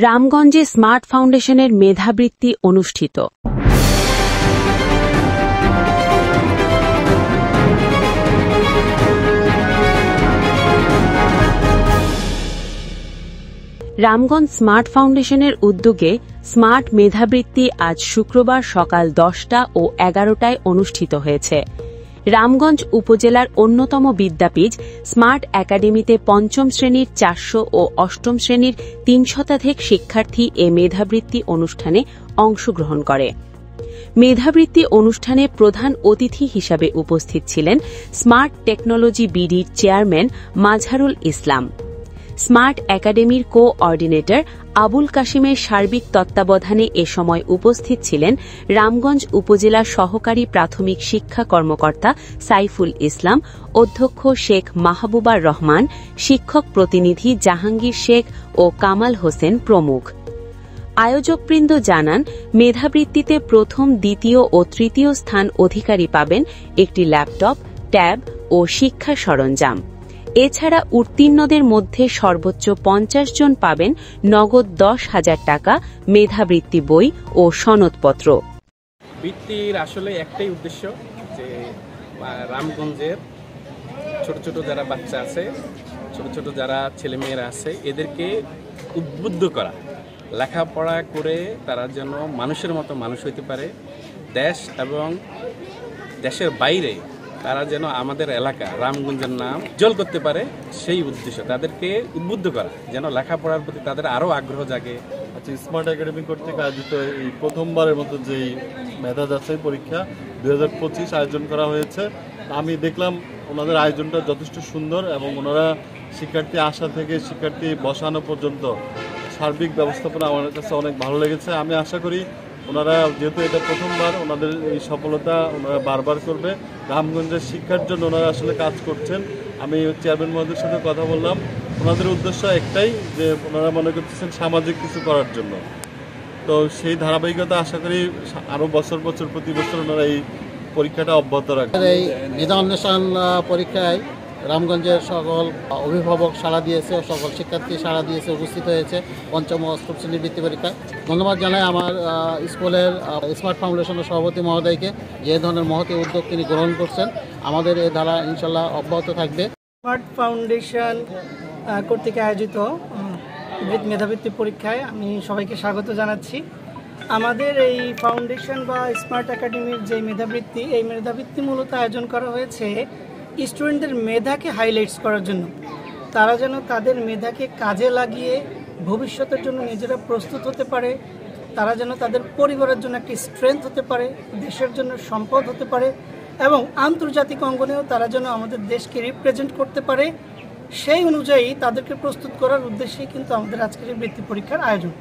রামগঞ্জে smart ফাউন্ডেশনের মেধাবৃত্তি অনুষ্ঠিত। Ramganj smart ফাউন্ডেশনের উদ্যোগে স্মার্ট মেধাবৃত্তি আজ শুক্রবার সকাল 10টা ও 11টায় অনুষ্ঠিত হয়েছে। রামগঞ্জ উপজেলার অন্যতম বিদ্যাপীঠ স্মার্ট একাডেমিতে পঞ্চম শ্রেণীর 400 ও অষ্টম শ্রেণীর 3 শতাধিক শিক্ষার্থী এ মেধাবৃত্তি অনুষ্ঠানে অংশগ্রহণ করে। মেধাবৃত্তি অনুষ্ঠানে প্রধান অতিথি হিসাবে উপস্থিত ছিলেন smart technology বিডির chairman Mazharul Islam. Smart একাডেমির কোঅর্ডিনেটর আবুল কাশিমের সার্বিক তত্ত্বাবধানে এ সময় উপস্থিত ছিলেন রামগঞ্জ উপজেলা সহকারী প্রাথমিক শিক্ষা কর্মকর্তা সাইফুল ইসলাম, অধ্যক্ষ শেখ মাহবুবার রহমান, শিক্ষক প্রতিনিধি জাহাঙ্গীর শেখ ও কামাল হোসেন প্রমুখ। আয়োজকবৃন্দ জানান, মেধাবৃত্তিতে প্রথম, দ্বিতীয় ও তৃতীয় স্থান অধিকারী পাবেন একটি ল্যাপটপ, ট্যাব ও শিক্ষা সরঞ্জাম। এছাড়া উত্তীর্ণদের মধ্যে সর্বোচ্চ 50 জন পাবেন নগদ 10,000 টাকা, মেধাবৃত্তি বই ও সনদপত্র। বৃত্তির আসলে একটাই উদ্দেশ্য যে রামগঞ্জের ছোট ছোট যারা বাচ্চা আছে, ছোট ছোট যারা ছেলেমেয়েরা আছে, এদেরকে উদ্বুদ্ধ করা, লেখাপড়া করে তারা যেন মানুষের মতো মানুষ হইতে পারে, দেশ এবং দেশের বাইরে তারা যেন আমাদের এলাকা রামগঞ্জের নাম উজ্জ্বল করতে পারে, সেই উদ্দেশ্য তাদেরকে উদ্বুদ্ধ করা, যেন লেখাপড়ার প্রতি তাদের আরও আগ্রহ জাগে। আচ্ছা, স্মার্ট একাডেমি কর্তৃক আয়োজিত এই প্রথমবারের মতো যেই মেধা যাচাই পরীক্ষা 2025 আয়োজন করা হয়েছে, আমি দেখলাম ওনাদের আয়োজনটা যথেষ্ট সুন্দর এবং ওনারা শিক্ষার্থী আসা থেকে শিক্ষার্থী বসানো পর্যন্ত সার্বিক ব্যবস্থাপনা আমার কাছে অনেক ভালো লেগেছে। আমি আশা করি ওনারা, যেহেতু এটা প্রথমবার, ওনাদের এই সফলতা ওনারা বারবার করবে। রামগঞ্জের শিক্ষার জন্য ওনারা আসলে কাজ করছেন। আমি চেয়ারম্যান মহোদয়ের সাথে কথা বললাম, ওনাদের উদ্দেশ্য একটাই, যে ওনারা মনে করতেছেন সামাজিক কিছু করার জন্য। তো সেই ধারাবাহিকতা আশা করি আরও বছর প্রতি বছর ওনারা এই পরীক্ষাটা অব্যাহত রাখবেন। এই মেধা অন্বেষণ পরীক্ষায় রামগঞ্জের সকল অভিভাবক সাড়া দিয়েছে, সকল শিক্ষার্থী সাড়া দিয়েছে, উপস্থিত হয়েছে পঞ্চম ও অষ্টম শ্রেণীর বৃত্তি পরীক্ষায়। ধন্যবাদ জানাই আমার স্কুলের স্মার্ট ফাউন্ডেশনের সভাপতি মহোদয়কে, যে ধরনের মহতি উদ্যোগ তিনি গ্রহণ করছেন। আমাদের এই ধারা ইনশাল্লাহ অব্যাহত থাকবে। স্মার্ট ফাউন্ডেশন কর্তৃক আয়োজিত মেধাবৃত্তি পরীক্ষায় আমি সবাইকে স্বাগত জানাচ্ছি। আমাদের এই ফাউন্ডেশন বা স্মার্ট একাডেমির যে মেধাবৃত্তি, এই মেধাবৃত্তি মূলত আয়োজন করা হয়েছে স্টুডেন্টদের মেধাকে হাইলাইটস করার জন্য। তারা যেন তাদের মেধাকে কাজে লাগিয়ে ভবিষ্যতের জন্য নিজেরা প্রস্তুত হতে পারে, তারা যেন তাদের পরিবারের জন্য একটি স্ট্রেংথ হতে পারে, দেশের জন্য সম্পদ হতে পারে এবং আন্তর্জাতিক অঙ্গনেও তারা যেন আমাদের দেশকে রিপ্রেজেন্ট করতে পারে। সেই অনুযায়ী তাদেরকে প্রস্তুত করার উদ্দেশ্যেই কিন্তু আমাদের আজকের এই বৃত্তি পরীক্ষার আয়োজন।